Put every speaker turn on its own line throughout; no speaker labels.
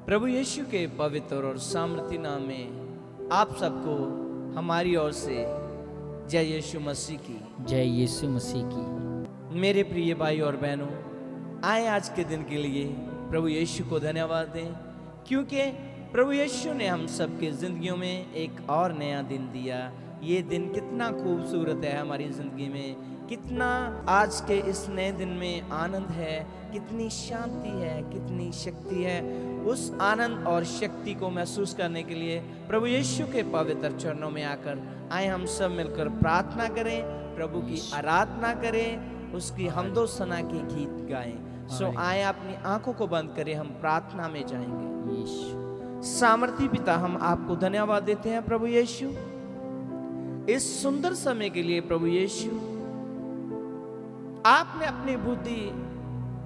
प्रभु यीशु के पवित्र और सामर्थी नाम में आप सबको हमारी ओर से जय यीशु मसीह की।
जय यीशु मसीह की।
मेरे प्रिय भाई और बहनों, आए आज के दिन के लिए प्रभु यीशु को धन्यवाद दें, क्योंकि प्रभु यीशु ने हम सबके जिंदगियों में एक और नया दिन दिया। ये दिन कितना खूबसूरत है हमारी जिंदगी में, कितना आज के इस नए दिन में आनंद है, कितनी शांति है, कितनी शक्ति है। उस आनंद और शक्ति को महसूस करने के लिए प्रभु यीशु के पवित्र चरणों में आकर आए हम सब मिलकर प्रार्थना करें, प्रभु की आराधना करें, उसकी हमदो सना के गीत गाएं। सो आए अपनी आंखों को बंद करें, हम प्रार्थना में जाएंगे।
यीशु
सामर्थी पिता, हम आपको धन्यवाद देते हैं प्रभु यीशु, इस सुंदर समय के लिए। प्रभु यीशु, आपने अपनी बुद्धि,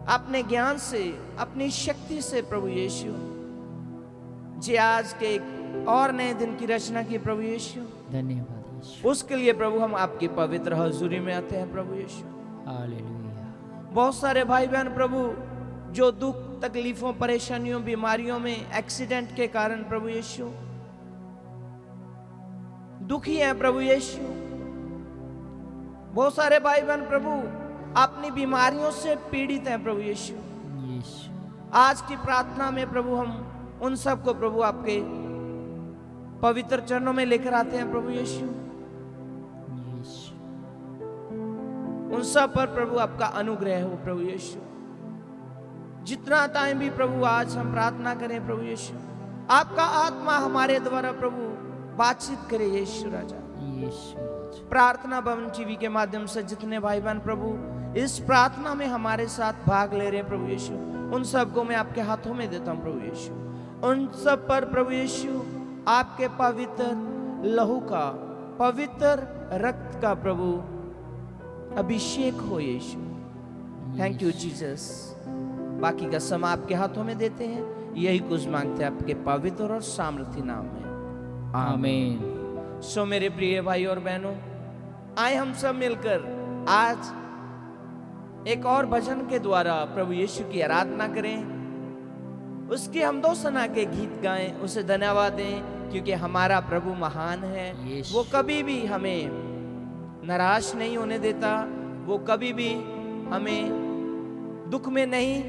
अपने ज्ञान से, अपनी शक्ति से प्रभु यीशु जी आज के एक और नए दिन की रचना की। प्रभु यीशु
धन्यवाद यीशु।
उसके लिए प्रभु हम आपकी पवित्र हजूरी में आते हैं। प्रभु यीशु,
हालेलुया।
बहुत सारे भाई बहन प्रभु जो दुख, तकलीफों, परेशानियों, बीमारियों में, एक्सीडेंट के कारण प्रभु यीशु दुखी है। प्रभु यीशु, बहुत सारे भाई बहन प्रभु अपनी बीमारियों से पीड़ित हैं। प्रभु यीशु,
यीशु
आज की प्रार्थना में प्रभु हम उन सब को प्रभु आपके पवित्र चरणों में लेकर आते हैं। प्रभु यीशु,
यीशु
उन सब पर प्रभु आपका अनुग्रह हो। प्रभु यीशु, जितना टाइम भी प्रभु आज हम प्रार्थना करें, प्रभु यीशु आपका आत्मा हमारे द्वारा प्रभु बातचीत करे। यीशु राजा,
यीशु
प्रार्थना भवन टीवी के माध्यम से जितने भाई बहन प्रभु इस प्रार्थना में हमारे साथ भाग ले रहे हैं, प्रभु यीशु उन सबको मैं आपके हाथों में देता हूं। प्रभु यीशु, उन सब पर प्रभु यीशु आपके पवित्र लहू का, पवित्र रक्त का प्रभु अभिषेक हो। यीशु, थैंक यू जीसस। बाकी का समय आपके हाथों में देते हैं, यही कुछ मांगते हैं आपके पवित्र और सामर्थी नाम में,
आमीन।
सो मेरे प्रिय भाई और बहनों, आए हम सब मिलकर आज एक और भजन के द्वारा प्रभु यीशु की आराधना करें, उसकी हमदो सना के गीत गाएं, उसे धन्यवाद दें, क्योंकि हमारा प्रभु महान है।
यीशु।
वो कभी भी हमें निराश नहीं होने देता, वो कभी भी हमें दुख में नहीं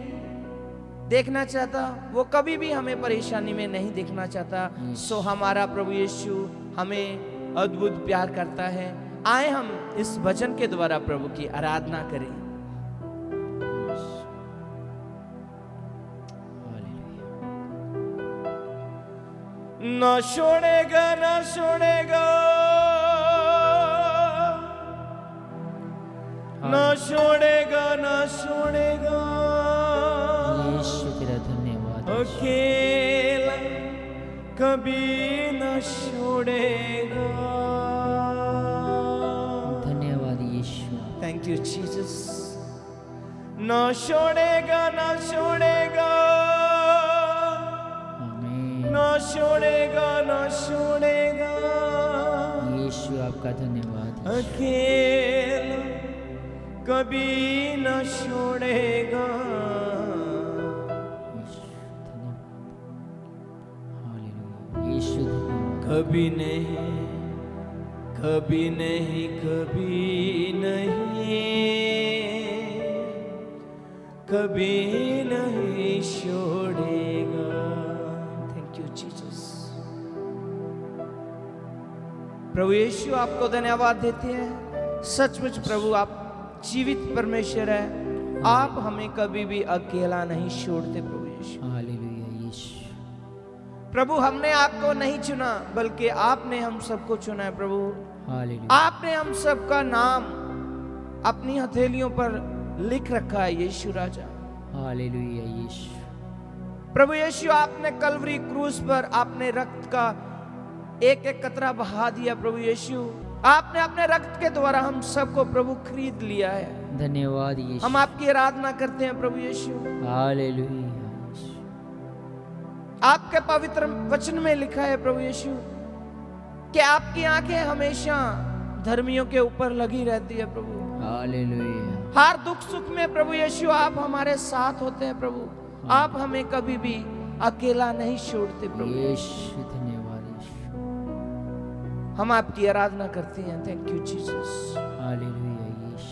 देखना चाहता, वो कभी भी हमें परेशानी में नहीं देखना चाहता। सो हमारा प्रभु यीशु हमें अद्भुत प्यार करता है। आए हम इस भजन के द्वारा प्रभु की आराधना करें। न छोड़ेगा, न छोड़ेगा, न छोड़ेगा, न छोड़ेगा,
यीशु तेरा धन्यवाद।
अकेला कभी न छोड़ेगा।
धन्यवाद यीशु।
Thank you Jesus. न छोड़ेगा, न छोड़ेगा,
आमीन।
न छोड़ेगा, न छोड़ेगा,
यीशु आपका धन्यवाद।
अकेला कभी न छोड़ेगा।
यीशु धन्यवाद।
कभी नहीं, कभी नहीं, कभी नहीं, कभी नहीं छोड़ेगा। Thank you Jesus. प्रभु यीशु आपको धन्यवाद देते हैं। सचमुच प्रभु आप जीवित परमेश्वर है, आप हमें कभी भी अकेला नहीं छोड़ते। प्रभु यीशु,
हालेलुया यीशु।
प्रभु हमने आपको नहीं चुना, बल्कि आपने हम सबको चुना है। प्रभु
हालेलुया।
आपने हम सबका नाम अपनी हथेलियों पर लिख रखा है। यीशु राजा,
हालेलुया यीशु।
प्रभु यीशु आपने कलवरी क्रूस पर आपने रक्त का एक एक कतरा बहा दिया। प्रभु यीशु आपने अपने रक्त के द्वारा हम सबको प्रभु खरीद लिया है।
धन्यवाद यीशु।
हम आपकी आराधना करते हैं प्रभु यीशु।
हालेलुया।
आपके पवित्र वचन में लिखा है प्रभु यीशु कि आपकी आंखें हमेशा धर्मियों के ऊपर लगी रहती है। प्रभु
हालेलुया।
हर दुख सुख में प्रभु यीशु आप हमारे साथ होते हैं। प्रभु आप हमें कभी भी अकेला नहीं छोड़ते प्रभु।
यीशु धन्यवाद यीशु।
हम आपकी आराधना करते हैं। Thank you Jesus.
हालेलुया यीशु।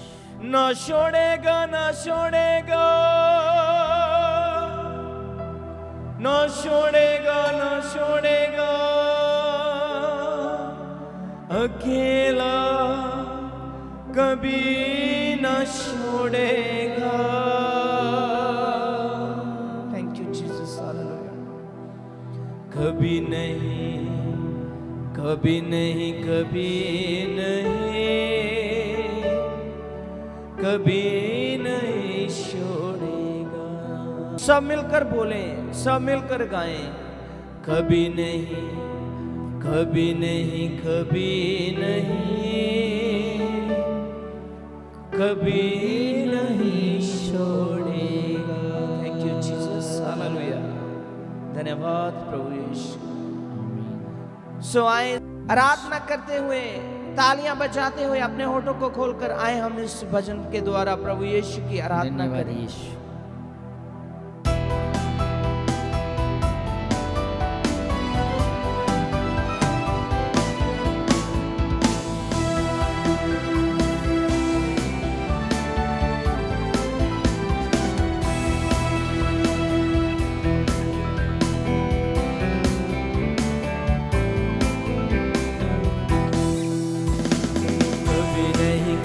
न छोड़ेगा न छोड़ेगा न छोड़ेगा न छोड़ेगा अकेला कभी न छोड़ेगा। Thank you Jesus. हालेलुया। कभी नहीं कभी नहीं कभी नहीं कभी नहीं छोड़ेगा। सब मिलकर बोले, सब मिलकर गाएं। कभी नहीं कभी नहीं कभी नहीं कभी नहीं छोड़ेगा। Thank you Jesus. हालेलुया। धन्यवाद प्रभु यीशु। सो आए आराधना करते हुए, तालियां बजाते हुए अपने होठों को खोलकर आए हम इस भजन के द्वारा प्रभु यीशु की आराधना
धन्यवाद
करें।
यीशु।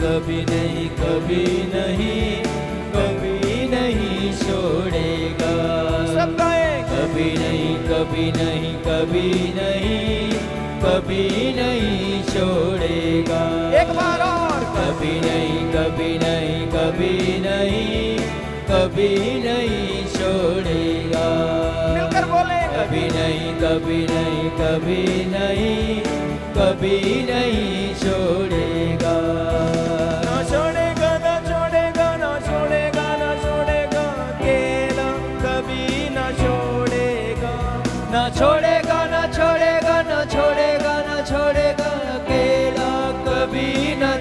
कभी नहीं कभी नहीं कभी नहीं छोड़ेगा। सब गाएं। कभी नहीं कभी नहीं कभी नहीं कभी नहीं छोड़ेगा। एक बार और। कभी नहीं कभी नहीं कभी नहीं कभी नहीं छोड़ेगा। मिलकर बोले। कभी नहीं कभी नहीं कभी नहीं कभी नहीं छोड़ेगा। न छोड़ेगा न छोड़ेगा न छोड़ेगा न छोड़ेगा अकेला कभी न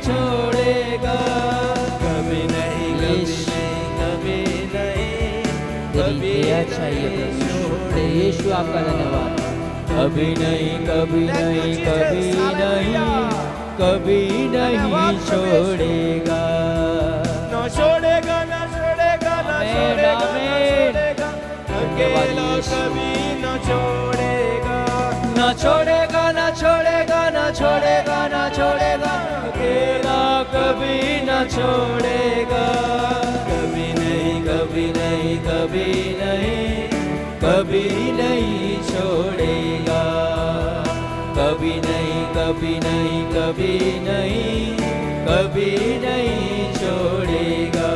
छोड़ेगा। कभी नहीं कभी नहीं कभी नहीं कभी
चाहिए
नहीं
प्रभु।
छोड़ेगा।
यीशु आपका धन्यवाद।
कभी नहीं कभी नहीं कभी नहीं कभी नहीं छोड़ेगा। न छोड़ेगा न छोड़ेगा न छोड़ेगा न छोड़ेगा अकेला कभी न छोड़ेगा। न छोड़ेगा न छोड़ेगा न छोड़ेगा न छोड़ेगा अकेला कभी न छोड़ेगा। कभी नहीं कभी नहीं कभी नहीं कभी नहीं छोड़ेगा। कभी नहीं कभी नहीं कभी नहीं कभी नहीं छोड़ेगा।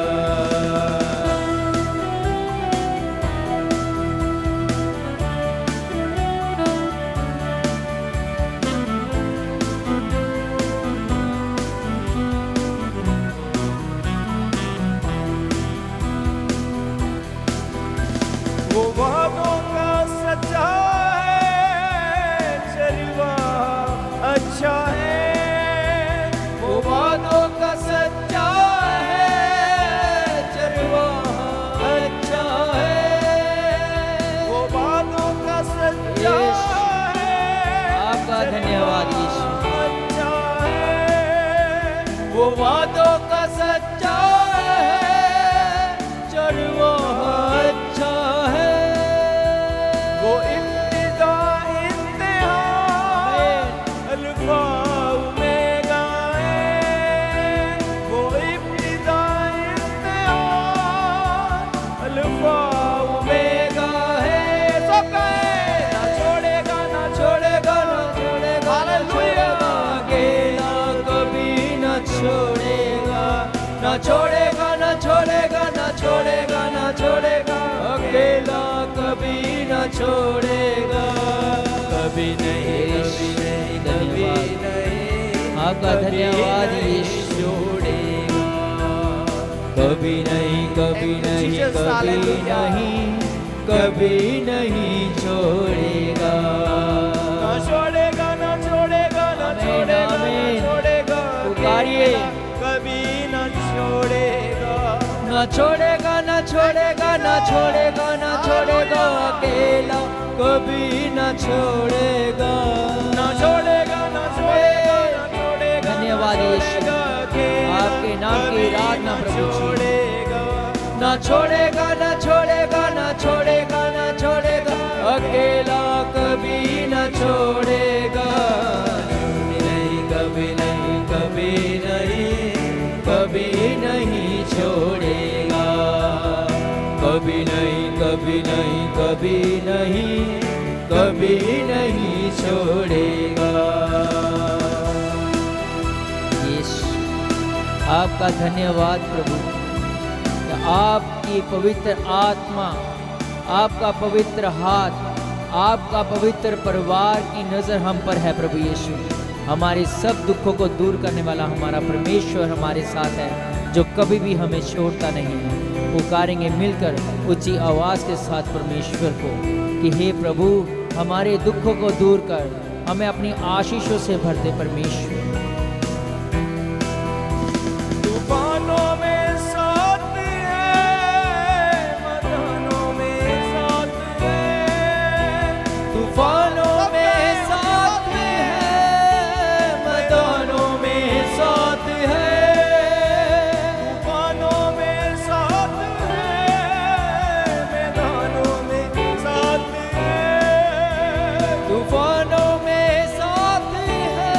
वो वादों का सच्चा है चरवा अच्छा है। वो वादों का सच्चा है चरवा अच्छा है। वो वादों का सच्चा है।
आपका धन्यवाद यीशु।
अच्छा है। वो वादों का सच्चा है चरवा अच्छा है। वो इब्तिदा इंतहा अल्फा ओमेगा है। वो इब्तिदा इंतहा अल्फा ओमेगा है। सब कहे ना छोड़ेगा ना छोड़ेगा ना छोड़ेगा ना छोड़ेगा अकेला कभी ना छोड़ेगा। ना छोड़ेगा ना छोड़ेगा ना छोड़ेगा ना छोड़ेगा अकेला कभी ना छोड़ेगा। कभी नहीं कभी नहीं कभी नहीं
आपका धन्यवाद यीशु।
छोड़ेगा। कभी नहीं कभी नहीं कभी नहीं कभी नहीं छोड़ेगा। ना छोड़ेगा ना छोड़ेगा ना छोड़ेगा ना छोड़ेगा
पुकारिए।
कभी ना छोड़ेगा।
न छोड़ेगा न छोड़ेगा न न छोड़ेगा, न छोड़ेगा अकेला कभी न छोड़ेगा,
न छोड़ेगा, न छोड़ेगा, न छोड़ेगा।
धन्यवाद यीशु, आपके नाम की आराधना प्रभु जी। न छोड़ेगा, न छोड़ेगा, न छोड़ेगा, न छोड़ेगा अकेला कभी न छोड़ेगा,
नहीं, कभी नहीं, कभी नहीं, कभी नहीं छोड़ेगा, कभी नहीं, कभी नहीं, कभी नहीं, कभी नहीं छोड़ेगा।
यीशु, आपका धन्यवाद प्रभु, कि आपकी पवित्र आत्मा, आपका पवित्र हाथ, आपका पवित्र परिवार की नज़र हम पर है प्रभु यीशु। हमारे सब दुखों को दूर करने वाला हमारा परमेश्वर हमारे साथ है, जो कभी भी हमें छोड़ता नहीं है। पुकारेंगे मिलकर ऊंची आवाज़ के साथ परमेश्वर को कि हे प्रभु, हमारे दुखों को दूर कर, हमें अपनी आशीषों से भर दे परमेश्वर।
तूफानों में साथ है, मैदानों में साथ है,
तूफानों में साथ है, मैदानों में साथ है,
तूफानों में साथ है, मैदानों में साथ है,
तूफानों में साथ है,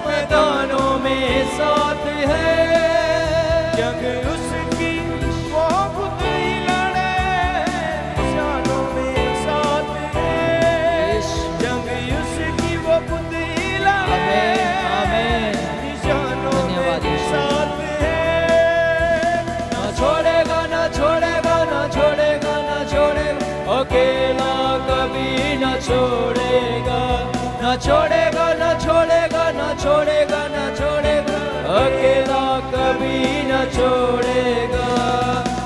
मैदानों में साथ है,
जंग उसकी वो खुद ही लड़े, निशानों में साथ है, जंग उसकी वो खुद ही लड़े,
आमेन, आमेन।
निशानों
धन्यवाद
में
यीशु।
साथ है।
न छोड़ेगा, न छोड़ेगा, न छोड़ेगा, न छोड़ेगा अकेला कभी न छोड़ेगा, न छोड़ेगा, न छोड़ेगा, न छोड़ेगा, न छोड़ेगा अकेला कभी न छोड़ेगा,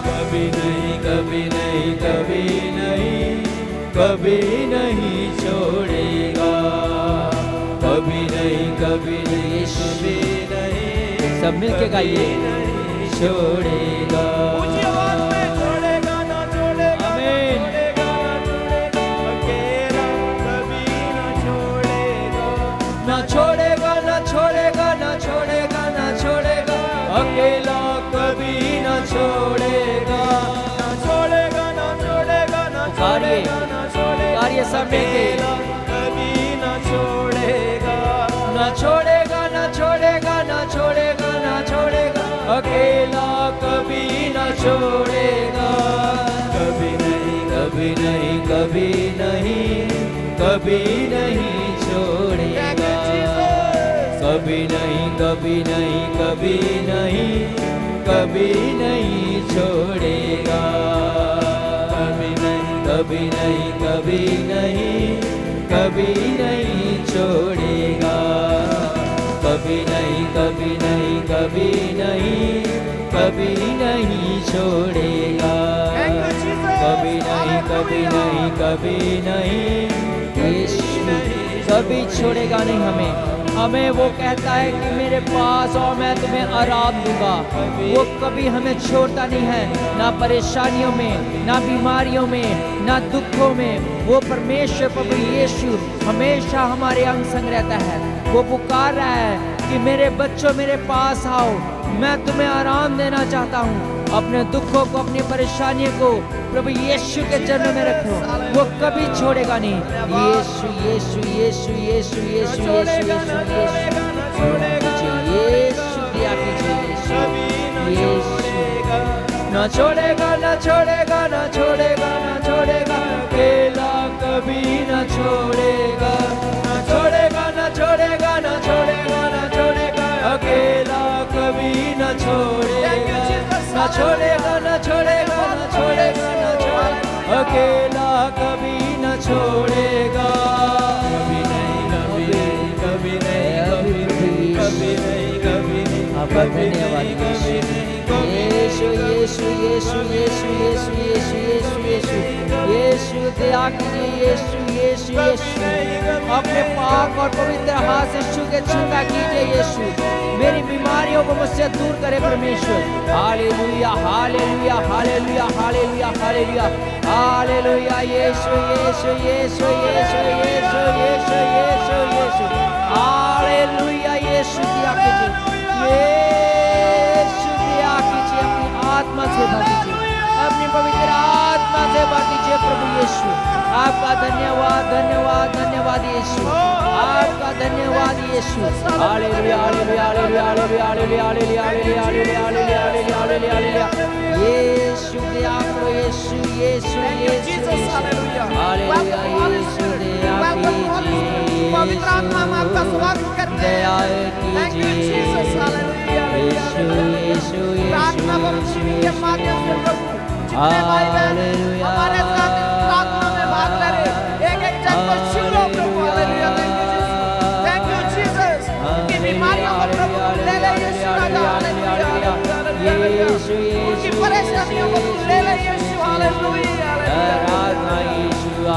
कभी नहीं, कभी नहीं, कभी नहीं, कभी नहीं छोड़ेगा, कभी नहीं, कभी नहीं, कभी नहीं,
सब मिलके गाइए।
नहीं छोड़ेगा। ऊंची आवाज में छोड़ेगा, ना छोड़ेगा,
आमीन।
ना छोड़ेगा, ना छोड़ेगा, अकेला कभी ना छोड़ेगा,
न छोड़ेगा, न छोड़ेगा, न छोड़ेगा, न छोड़ेगा अकेला कभी न छोड़ेगा,
ना छोड़ेगा, ना छोड़ेगा, ना छोड़ेगा, ना छोड़ेगा,
कार्य सब मिलके।
अकेला कभी ना छोड़ेगा,
न छोड़ेगा, न छोड़ेगा, न छोड़ेगा, न छोड़ेगा अकेला कभी न छोड़ेगा,
कभी नहीं, कभी नहीं, कभी नहीं, कभी नहीं छोड़ेगा, कभी नहीं, कभी नहीं, कभी नहीं, कभी नहीं छोड़ेगा, कभी नहीं, कभी नहीं, कभी नहीं, कभी नहीं छोड़ेगा, कभी नहीं, कभी नहीं, कभी नहीं, कभी नहीं छोड़ेगा, कभी नहीं, कभी नहीं, कभी नहीं,
यीशु कभी छोड़ेगा नहीं हमें। हमें वो कहता है कि मेरे पास आओ, मैं तुम्हें आराम दूंगा। वो कभी हमें छोड़ता नहीं है, ना परेशानियों में, ना बीमारियों में, ना दुखों में। वो परमेश्वर प्रभु यीशु हमेशा हमारे अंग संग रहता है। वो पुकार रहा है कि मेरे बच्चों मेरे पास आओ, मैं तुम्हें आराम देना चाहता हूँ। अपने दुखों को, अपनी परेशानियों को प्रभु यीशु के चरणों में रखो, वो कभी छोड़ेगा नहीं। यीशु यीशु यीशु यीशु यीशु यीशु यीशु दिया कीजिए यीशु। न छोड़ेगा, न छोड़ेगा, न छोड़ेगा, न छोड़ेगा अकेला कभी न छोड़ेगा, न छोड़ेगा, न छोड़ेगा, न छोड़ेगा, न छोड़ेगा अकेला कभी न छोड़ेगा, न छोड़ेगा, न छोड़ेगा, न छोड़ेगा, न छोड़ेगा अकेला कभी न छोड़ेगा,
कभी नहीं, कभी नहीं, कभी नहीं, कभी नहीं, कभी नहीं,
आपका धन्यवाद यीशु यीशु यीशु यीशु यीशु यीशु यीशु यीशु यीशु दया कीजिए यीशु यीशु यीशु यीशु अपने पाक और पवित्र हाथ से छू के चिंता कीजिए यीशु मेरी बीमारियों को मुझसे दूर करे परमेश्वर hallelujah hallelujah hallelujah hallelujah hallelujah hallelujah यीशु यीशु यीशु यीशु यीशु यीशु यीशु यीशु हालेलुया यीशु दिया कीजिए यीशु दिया कीजिए अपनी आत्मा से भर दीजिए अपनी पवित्र आत्मा से भर दीजिए प्रभु यीशु आपका धन्यवाद धन्यवाद धन्यवाद यीशु आपका धन्यवाद यीशु hallelujah hallelujah hallelujah hallelujah hallelujah hallelujah hallelujah hallelujah hallelujah hallelujah hallelujah यीशु दया करो यीशु यीशु यीशु हालेलुया यीशु दया कीजिए
पवित्र आत्मा हम आपका स्वागत करते हैं
दया
थैंक यू
कीजिए
जीसस हालेलुया
यीशु यीशु
प्रार्थना
यीशु
बख्शी के माध्यम से प्रभु जितने भाई बहन हमारे साथ इस प्रार्थना में भाग ले रहे एक एक जन को छू लो प्रभु हालेलुया थैंक यू जीसस की बीमारियों को प्रभु ले ले यीशु राजा हालेलुया उनकी परेशानियों को तू ले ले यीशु हालेलुया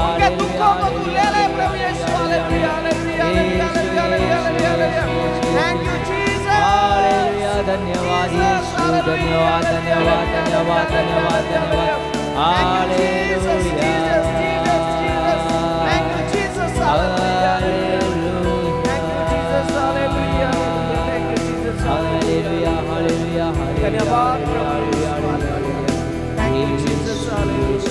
उनके दुखों को तू ले ले प्रभु यीशु hallelujah thank you Jesus
hallelujah धन्यवाद यीशु धन्यवाद धन्यवाद धन्यवाद धन्यवाद धन्यवाद hallelujah
thank you Jesus hallelujah thank you Jesus hallelujah thank you Jesus
hallelujah hallelujah
धन्यवाद
hallelujah
thank you Jesus hallelujah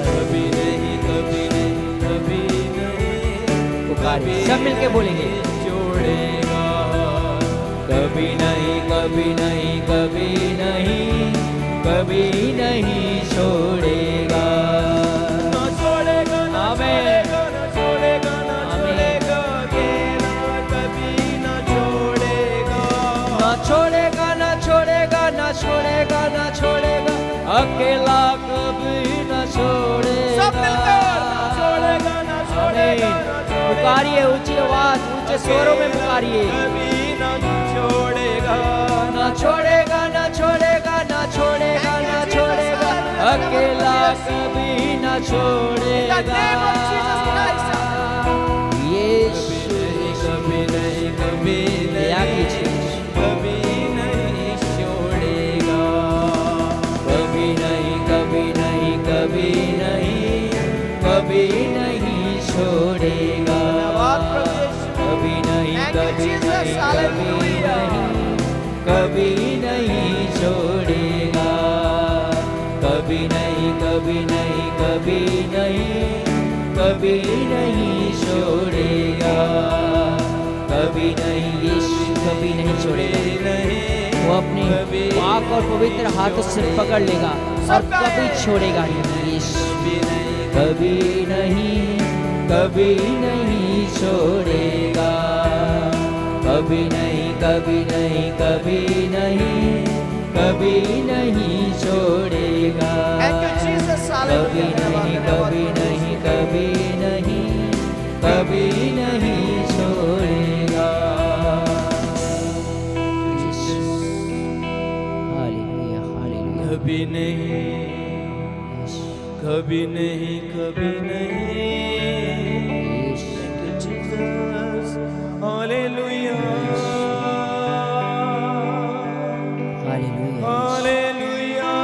कभी नहीं कभी नहीं कभी नहीं
सब मिलके बोलेंगे
छोड़ेगा कभी नहीं कभी नहीं कभी नहीं कभी नहीं छोड़ेगा ना छोड़ेगा ना छोड़ेगा ना छोड़ेगा ना छोड़ेगा अकेला कभी ना छोड़ेगा
ना छोड़ेगा ना छोड़ेगा ना छोड़ेगा ना छोड़ेगा अकेला कभी ना छोड़ेगा
सब मिलकर
ना छोड़ेगा ना छोड़ेगा
पुकारिए ऊंची आवाज ऊंचे स्वरों में पुकारिए
कभी ना छोड़ेगा
ना छोड़ेगा ना छोड़ेगा ना छोड़ेगा ना छोड़ेगा अकेला कभी ना छोड़ेगा यीशु
कभी नहीं कभी
दया
नहीं
कीजिए
कभी नहीं छोड़ेगा कभी नहीं कभी नहीं कभी नहीं कभी नहीं छोड़ेगा कभी नहीं कभी नहीं कभी नहीं कभी नहीं छोड़ेगा कभी नहीं कभी नहीं कभी नहीं कभी नहीं छोड़ेगा कभी नहीं
यीशु कभी नहीं छोड़ेगा वो अपने पाक और पवित्र हाथों से पकड़ लेगा और कभी छोड़ेगा नहीं यीशु
कभी नहीं कभी नहीं छोड़ेगा कभी नहीं कभी नहीं कभी नहीं कभी नहीं छोड़ेगा
थैंक यू जीसस
कभी नहीं कभी नहीं कभी नहीं कभी नहीं छोड़ेगा
हालेलुया हालेलुया
कभी नहीं कभी नहीं कभी नहीं Jesus, hallelujah,
hallelujah
hallelujah,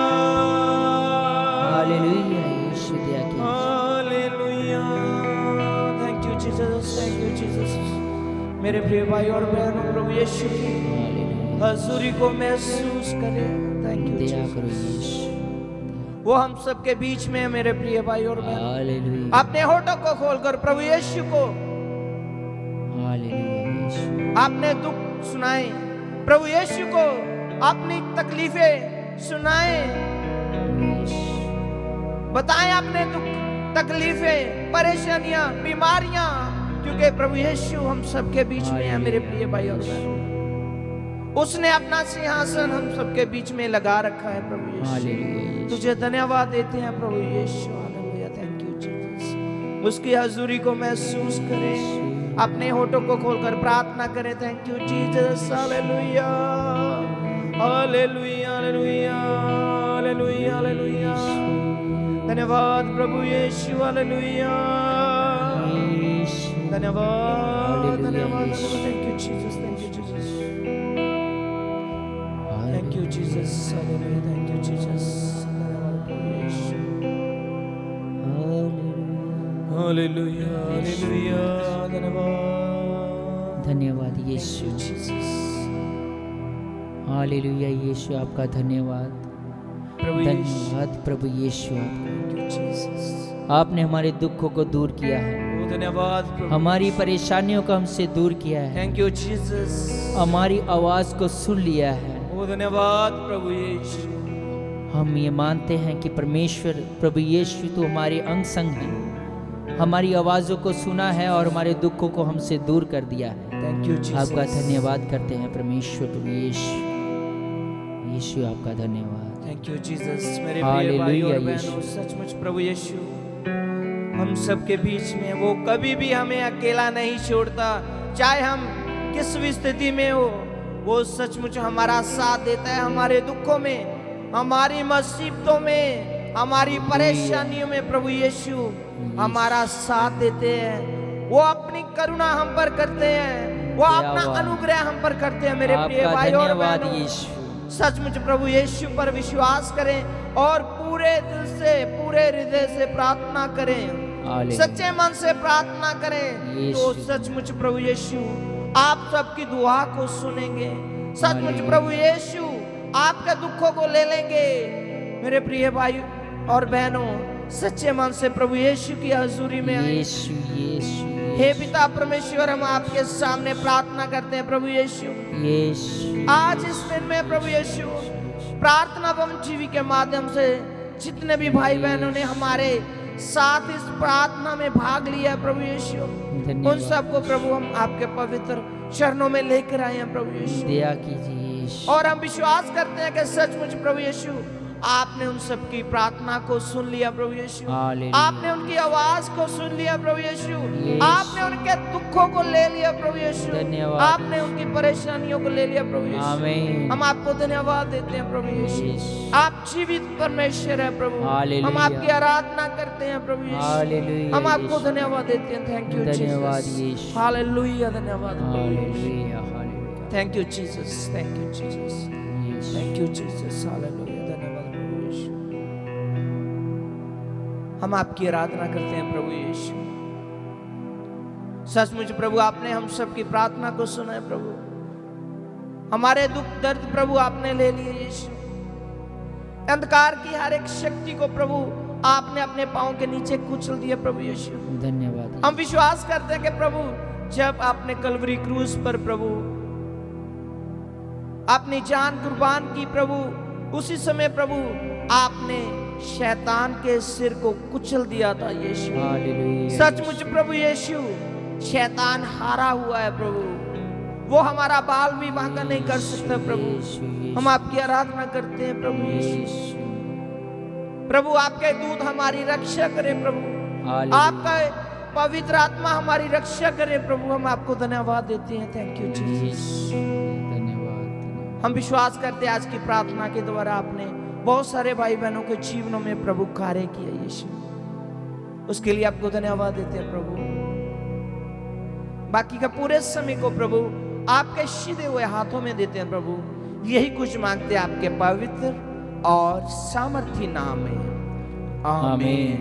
hallelujah यीशु दया कीजिए
hallelujah. Thank you Jesus, thank you Jesus. मेरे प्रिय भाई और बहनों प्रभु यीशु की
हालेलुया
हजूरी को महसूस करें. Thank you
Daya
Jesus.
करो यीशु
वो हम सबके बीच में है मेरे प्रिय भाई और बहन.
हालेलुया
अपने होठों को खोलकर प्रभु यीशु को
हालेलुया यीशु
आपने दुख सुनाए, प्रभु यीशु को अपनी तकलीफें सुनाए, बताएं अपने दुख तकलीफें परेशानियां बीमारियां, क्योंकि प्रभु यीशु हम सबके बीच में है मेरे प्रिय भाई और बहन. उसने अपना सिंहासन हम सबके बीच में लगा रखा है प्रभु यीशु.
हालेलुया
तुझे धन्यवाद देते हैं प्रभु यीशु. Hallelujah, thank you Jesus. उसकी हजूरी को महसूस करें, अपने होठों को खोलकर प्रार्थना करें. Thank you Jesus. Hallelujah hallelujah hallelujah hallelujah hallelujah. धन्यवाद प्रभु यीशु, हालेलुया।
यीशु,
धन्यवाद,
हालेलुया,
धन्यवाद,
यीशु।
Thank you Jesus, thank you Jesus, thank you Jesus, hallelujah, thank you Jesus, धन्यवाद प्रभु यीशु, हालेलुया, हालेलुया, धन्यवाद,
धन्यवाद यीशु,
जीसस,
हालेलुया यीशु, आपका धन्यवाद,
प्रभु यीशु,
धन्यवाद प्रभु यीशु,
थैंक यू जीसस,
आपने हमारे दुखों को दूर किया है,
ओ धन्यवाद प्रभु,
हमारी परेशानियों को हमसे दूर किया है,
थैंक यू जीसस,
हमारी आवाज को सुन लिया है।
ओ धन्यवाद प्रभु यीशु,
हम ये मानते हैं कि परमेश्वर प्रभु यीशु तो हमारे अंग संग है, हमारी आवाज़ों को सुना है और हमारे दुखों को हमसे दूर कर दिया है।
थैंक यू जीसस,
आपका धन्यवाद करते हैं परमेश्वर प्रभु यीशु, यीशु आपका धन्यवाद।
Thank you Jesus. मेरे प्रिय
हालेलुया
भाई और
यीशु।
बहनों, सचमुच प्रभु यीशु हम सबके बीच में, वो कभी भी हमें अकेला नहीं छोड़ता, चाहे हम किस भी स्थिति में हो, वो सचमुच हमारा साथ देता है, हमारे दुखों में, हमारी मुसीबतों में, हमारी परेशानियों में प्रभु यीशु हमारा साथ देते हैं। वो अपनी करुणा हम पर करते हैं, वो अपना अनुग्रह हम पर करते हैं। मेरे प्रिय
आपका
भाई और
धन्यवाद
बहनों,
यीशु,
सचमुच प्रभु यीशु पर विश्वास करें और पूरे दिल से, पूरे हृदय से प्रार्थना करें,
हालेलुया।
सच्चे मन से प्रार्थना करें,
यीशु।
तो सचमुच प्रभु यीशु आप सबकी दुआ को सुनेंगे, सचमुच
हालेलुया।
प्रभु यीशु आपके दुखों को ले लेंगे। मेरे प्रिय भाई और बहनों, सच्चे मन से प्रभु यीशु की हजूरी में आए।
यीशु, यीशु,
हे पिता परमेश्वर, हम आपके सामने प्रार्थना करते हैं प्रभु यीशु,
यीशु,
आज इस दिन में प्रभु यीशु प्रार्थना एवं जीवी के माध्यम से जितने भी भाई बहनों ने हमारे साथ इस प्रार्थना में भाग लिया है प्रभु यीशु, उन
धन्यवाद।
सबको प्रभु हम आपके पवित्र चरणों में लेकर आए हैं प्रभु यीशु,
दया कीजिए यीशु,
और हम विश्वास करते हैं कि सचमुच प्रभु यीशु आपने उन सबकी प्रार्थना को सुन लिया प्रभु यीशु,
हालेलुया।
आपने उनकी आवाज को सुन लिया प्रभु यीशु,
यीशु।
आपने उनके दुखों को ले लिया प्रभु यीशु,
धन्यवाद।
आपने उनकी परेशानियों को ले लिया प्रभु यीशु।
आमीन।
हम आपको धन्यवाद देते हैं प्रभु यीशु,
यीशु।
आप जीवित परमेश्वर है प्रभु,
हालेलुया।
हम आपकी आराधना करते हैं प्रभु यीशु,
हालेलुया
हम आपको
यीशु।
धन्यवाद देते हैं। थैंक यू
धन्यवाद
जीसस,
यीशु।
हालेलुया, धन्यवाद प्रभु यीशु।
Hallelujah, hallelujah,
thank you Jesus, thank you Jesus,
यीशु।
थैंक यू जीसस, हालेलुया, धन्यवाद प्रभु यीशु। हम आपकी आराधना करते हैं प्रभु यीशु, सचमुच प्रभु आपने हम सबकी प्रार्थना को सुना है प्रभु, हमारे दुख दर्द प्रभु आपने ले लिए यीशु, अंधकार की हर एक शक्ति को प्रभु आपने अपने पांव के नीचे कुचल दिया प्रभु यीशु।
धन्यवाद।
हम विश्वास करते हैं कि प्रभु जब आपने कलवरी क्रूस पर प्रभु अपनी जान कुर्बान की प्रभु, उसी समय प्रभु आपने शैतान के सिर को कुचल दिया था यीशु।
हालेलुया।
सचमुच प्रभु यीशु शैतान हारा हुआ है प्रभु, वो हमारा बाल भी भांगा नहीं कर सकता प्रभु। हम आपकी आराधना करते हैं प्रभु यीशु। प्रभु आपके दूत हमारी रक्षा करें प्रभु,
हालेलुया।
आपका पवित्र आत्मा हमारी रक्षा करे प्रभु। हम आपको धन्यवाद देते हैं। Thank you Jesus.
धन्यवाद।
हम विश्वास करते हैं आज की प्रार्थना के द्वारा आपने बहुत सारे भाई बहनों के जीवनों में प्रभु कार्य किया यीशु, उसके लिए आपको धन्यवाद देते हैं प्रभु। बाकी का पूरे समय को प्रभु आपके सीधे हुए हाथों में देते हैं प्रभु। यही कुछ मांगते हैं आपके पवित्र और सामर्थी नाम में, आमीन।